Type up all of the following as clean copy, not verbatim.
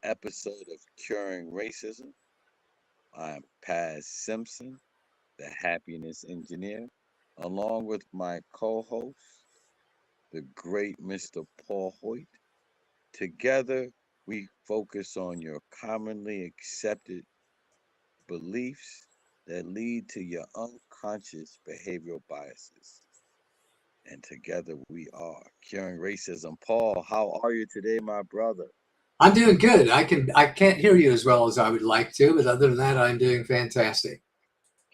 episode of Curing Racism. I'm Pas Simpson, the happiness engineer, along with my co host, the great Mr. Paul Hoyt. Together, we focus on your commonly accepted beliefs that lead to your unconscious behavioral biases. And together we are curing racism. Paul, how are you today, my brother? I'm doing good. I can't hear you as well as I would like to, but other than that, I'm doing fantastic.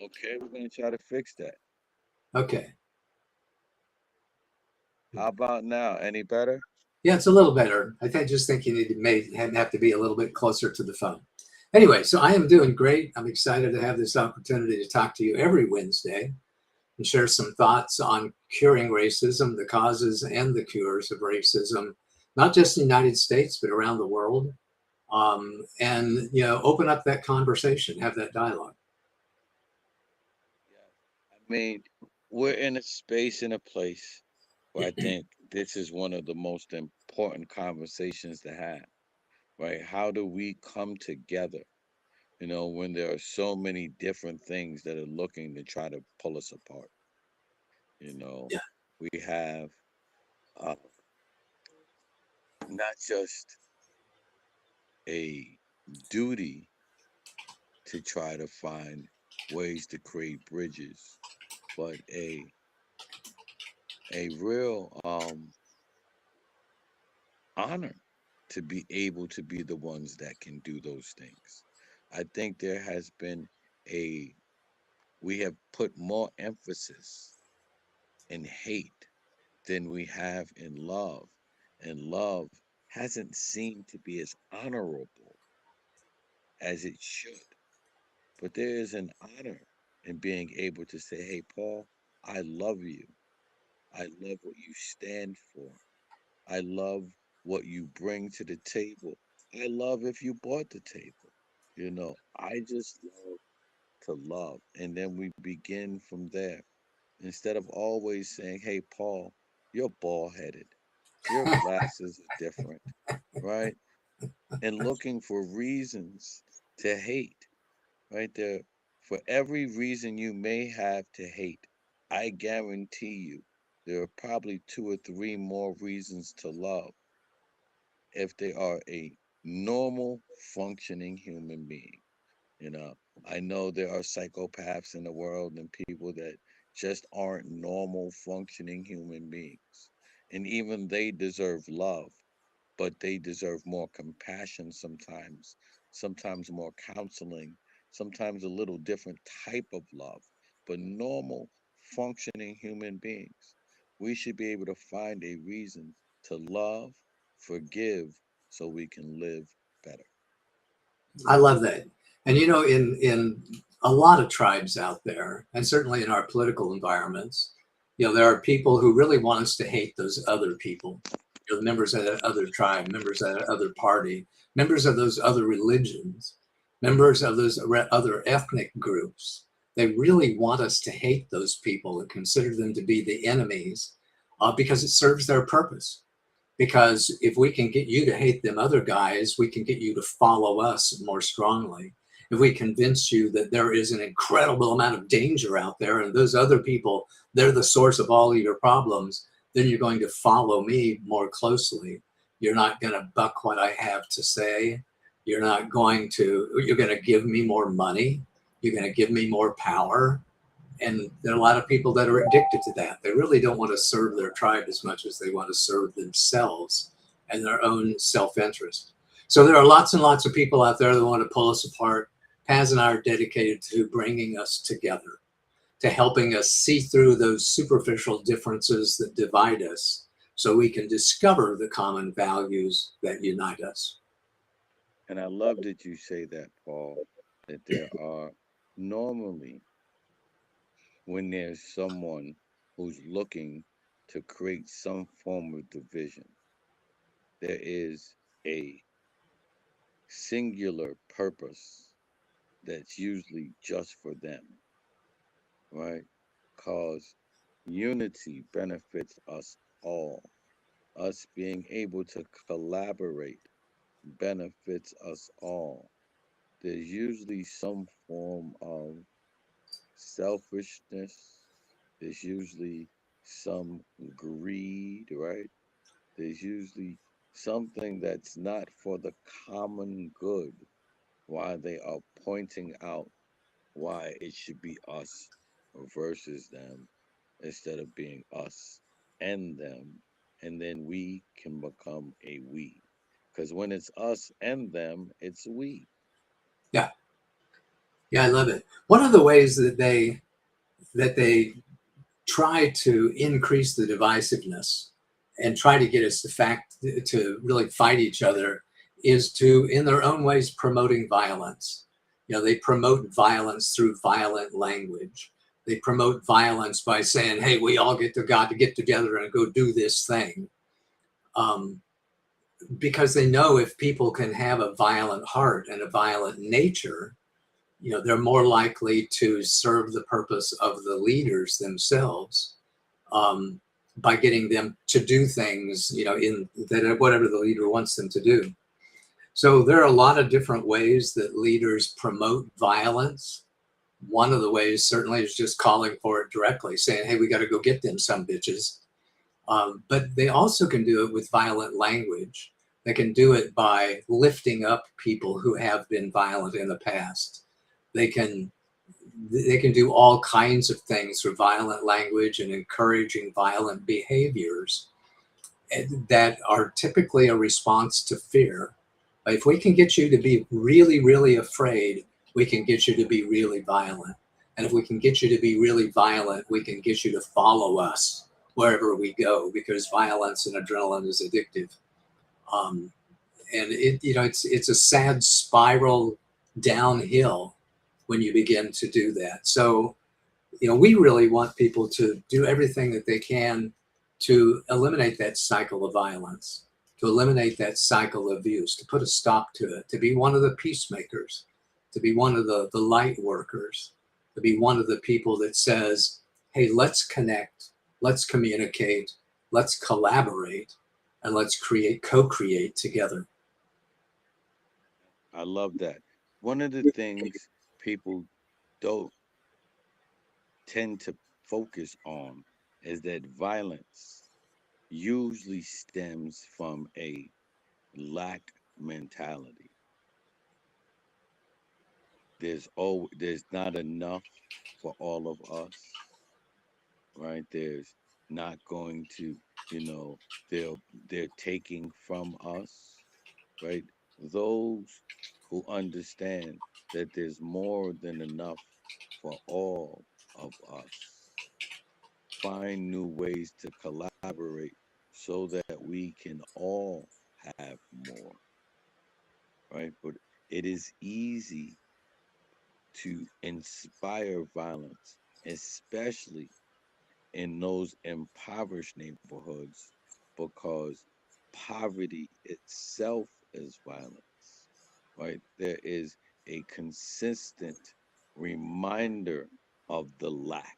Okay, we're going to try to fix that. Okay. How about now? Any better? Yeah, it's a little better. Just think you need to have to be a little bit closer to the phone. Anyway, so I am doing great. I'm excited to have this opportunity to talk to you every Wednesday and share some thoughts on curing racism, the causes and the cures of racism, not just in the United States, but around the world. And open up that conversation, have that dialogue. Yeah. I mean, we're in a space and a place where I think this is one of the most important conversations to have, right? How do we come together, when there are so many different things that are looking to try to pull us apart? You know, Yeah. we have uh, not just a duty to try to find ways to create bridges, but a real honor to be able to be the ones that can do those things. I think there has been a we have put more emphasis in hate than we have in love, and love hasn't seemed to be as honorable as it should. But there is an honor in being able to say, hey, Paul, I love you. I love what you stand for. I love what you bring to the table. I love if you bought the table. I just love to love. And then we begin from there. Instead of always saying, hey, Paul, you're bald headed. Your glasses are different, right? And looking for reasons to hate, right there. For every reason you may have to hate, I guarantee you there are probably two or three more reasons to love if they are a normal functioning human being. You know, I know there are psychopaths in the world and people that just aren't normal functioning human beings. And even they deserve love, but they deserve more compassion sometimes more counseling, sometimes a little different type of love. But normal functioning human beings, we should be able to find a reason to love, forgive, so we can live better. I love that. And in a lot of tribes out there, and certainly in our political environments, there are people who really want us to hate those other people, the members of that other tribe, members of that other party, members of those other religions, members of those other ethnic groups. They really want us to hate those people and consider them to be the enemies because it serves their purpose. Because if we can get you to hate them other guys, we can get you to follow us more strongly. If we convince you that there is an incredible amount of danger out there and those other people, they're the source of all of your problems, then you're going to follow me more closely. You're not going to buck what I have to say. You're going to give me more money. You're going to give me more power. And there are a lot of people that are addicted to that. They really don't want to serve their tribe as much as they want to serve themselves and their own self-interest. So there are lots and lots of people out there that want to pull us apart. Paz and I are dedicated to bringing us together, to helping us see through those superficial differences that divide us so we can discover the common values that unite us. And I love that you say that, Paul, that there are normally, when there's someone who's looking to create some form of division, there is a singular purpose that's usually just for them, right? Because unity benefits us all. Us being able to collaborate benefits us all. There's usually some form of selfishness. There's usually some greed, right? There's usually something that's not for the common good, why they are pointing out why it should be us versus them instead of being us and them. And then we can become a we. Because when it's us and them, it's we. Yeah, yeah, I love it. One of the ways that they try to increase the divisiveness and try to get us to really fight each other is to, in their own ways, promoting violence. They promote violence through violent language. They promote violence by saying, "Hey, we all got to get together and go do this thing," um, because they know if people can have a violent heart and a violent nature, they're more likely to serve the purpose of the leaders themselves, um, by getting them to do things, in that whatever the leader wants them to do. So there are a lot of different ways that leaders promote violence. One of the ways certainly is just calling for it directly, saying, "Hey, we got to go get them some bitches." But they also can do it with violent language. They can do it by lifting up people who have been violent in the past. They can they can do all kinds of things through violent language and encouraging violent behaviors that are typically a response to fear. If we can get you to be really, really afraid, we can get you to be really violent. And if we can get you to be really violent, we can get you to follow us wherever we go, because violence and adrenaline is addictive. Um, and it's a sad spiral downhill when you begin to do that. So we really want people to do everything that they can to eliminate that cycle of violence, to eliminate that cycle of abuse, to put a stop to it, to be one of the peacemakers, to be one of the light workers, to be one of the people that says, "Hey, let's connect, let's communicate, let's collaborate, and let's co-create together." I love that. One of the things people don't tend to focus on is that violence usually stems from a lack mentality. There's not enough for all of us, right? There's not going to, you know, they're they're taking from us, right? Those who understand that there's more than enough for all of us find new ways to collaborate so that we can all have more, right? But it is easy to inspire violence, especially in those impoverished neighborhoods, because poverty itself is violence, right? There is a consistent reminder of the lack,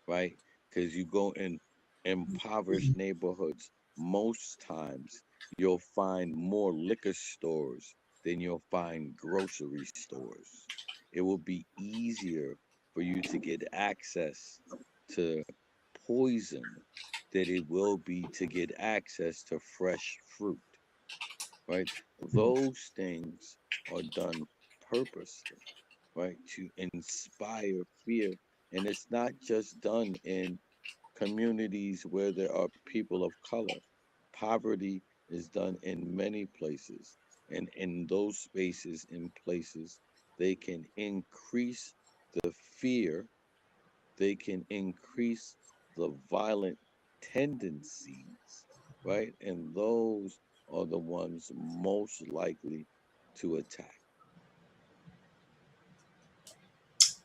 right? Because you go in impoverished neighborhoods, most times you'll find more liquor stores than you'll find grocery stores. It will be easier for you to get access to poison than it will be to get access to fresh fruit, right? Those things are done purposely, right? To inspire fear. And it's not just done in communities where there are people of color. Poverty is done in many places. And in those spaces and places, they can increase the fear, they can increase the violent tendencies, right? And those are the ones most likely to attack.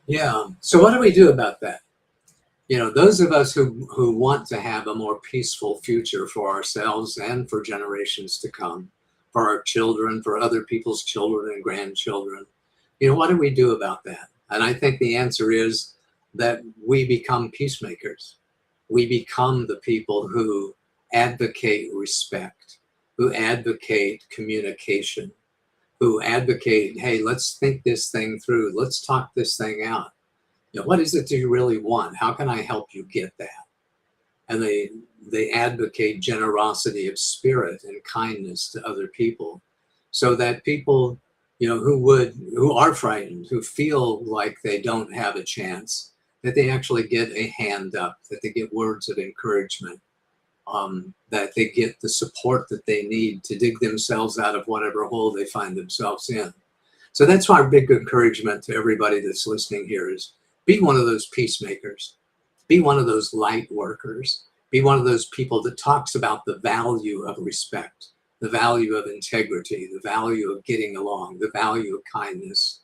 Yeah. So what do we do about that? Those of us who want to have a more peaceful future for ourselves and for generations to come, for our children, for other people's children and grandchildren, what do we do about that? And I think the answer is that we become peacemakers. We become the people who advocate respect, who advocate communication, who advocate, hey, let's think this thing through. Let's talk this thing out. What is it do you really want? How can I help you get that? And they advocate generosity of spirit and kindness to other people, so that people, who are frightened, who feel like they don't have a chance, that they actually get a hand up, that they get words of encouragement, that they get the support that they need to dig themselves out of whatever hole they find themselves in. So that's our big encouragement to everybody that's listening here is be one of those peacemakers, be one of those light workers, be one of those people that talks about the value of respect, the value of integrity, the value of getting along, the value of kindness,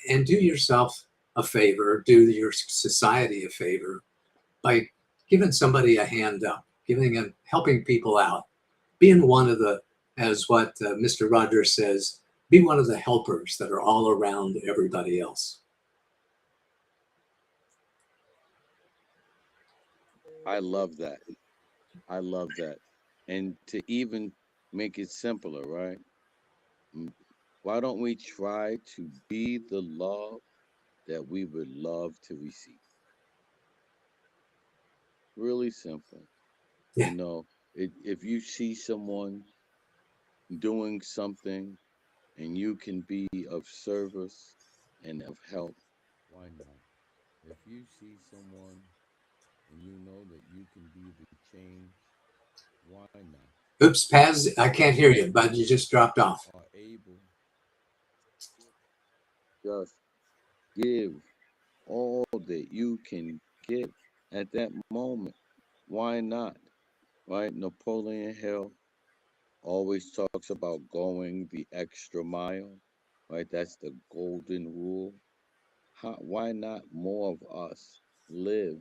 and do yourself a favor, do your society a favor by giving somebody a hand up, helping people out, being one of the, as what Mr. Rogers says, be one of the helpers that are all around everybody else. I love that. I love that. And to even make it simpler, right? Mm, Why don't we try to be the love that we would love to receive? Really simple. Yeah. You know, if you see someone doing something and you can be of service and of help, why not? If you see someone and you know that you can be the change, why not? Oops, Paz, I If can't hear you, but you just dropped you off. are able just give all that you can give at that moment, why not? Right? Napoleon Hill always talks about going the extra mile, right? That's the golden rule. Why not more of us live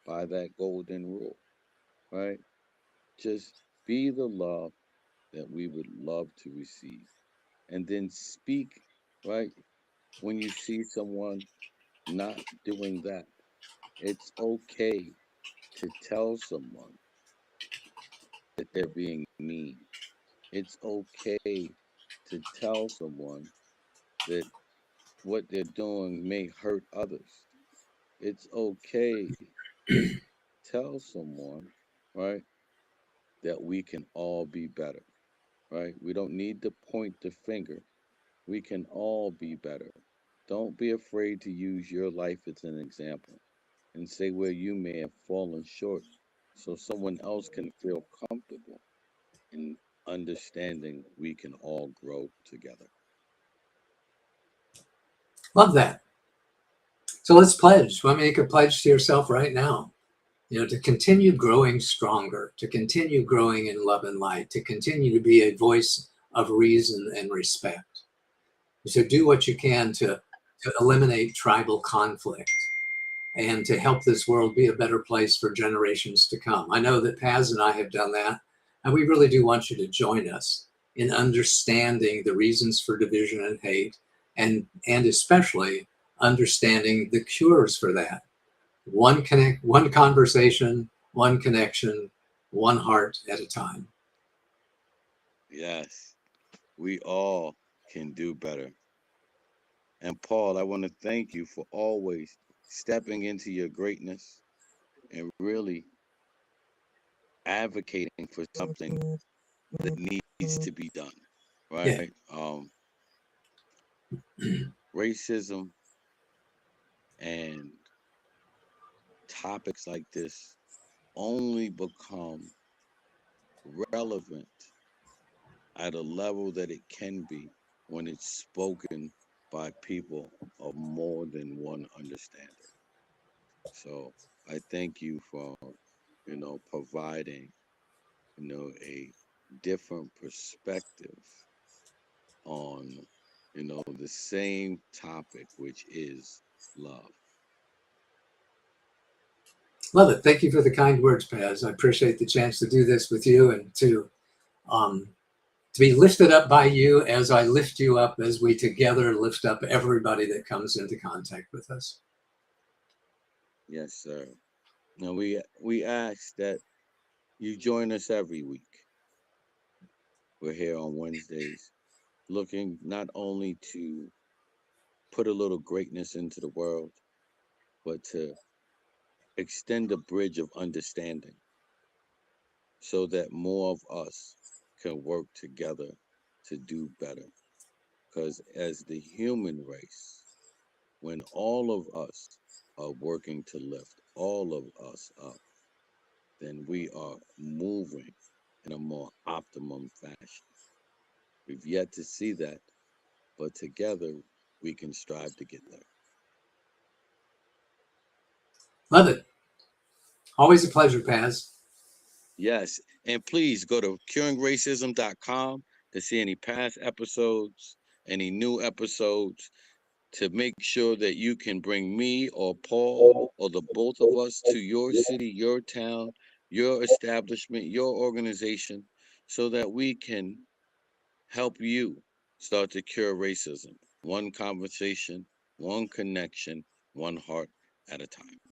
by that golden rule, right? Just be the love that we would love to receive. And then speak, right? When you see someone not doing that, it's okay to tell someone that they're being mean. It's okay to tell someone that what they're doing may hurt others. It's okay to tell someone, right, that we can all be better, right? We don't need to point the finger. We can all be better. Don't be afraid to use your life as an example and say where you may have fallen short so someone else can feel comfortable in understanding we can all grow together. Love that. So let's pledge. Want me to make a pledge to yourself right now? To continue growing stronger, to continue growing in love and light, to continue to be a voice of reason and respect. So do what you can to eliminate tribal conflict and to help this world be a better place for generations to come. I know that Paz and I have done that, and we really do want you to join us in understanding the reasons for division and hate, and especially understanding the cures for that. One conversation, one connection, one heart at a time. Yes, we all can do better. And Paul, I want to thank you for always stepping into your greatness and really advocating for something that needs to be done, Yeah. right? Racism and topics like this only become relevant at a level that it can be when it's spoken by people of more than one understanding. So I thank you for, providing, a different perspective on, the same topic, which is love. Love it. Thank you for the kind words, Paz. I appreciate the chance to do this with you and um, to be lifted up by you as I lift you up, as we together lift up everybody that comes into contact with us. Yes, sir. Now we ask that you join us every week. We're here on Wednesdays looking not only to put a little greatness into the world, but to extend a bridge of understanding so that more of us can work together to do better. Because as the human race, when all of us are working to lift all of us up, then we are moving in a more optimum fashion. We've yet to see that, but together we can strive to get there. Love it. Always a pleasure, Paz. Yes, and please go to curingracism.com to see any past episodes, any new episodes, to make sure that you can bring me or Paul or the both of us to your city, your town, your establishment, your organization, so that we can help you start to cure racism. One conversation, one connection, one heart at a time.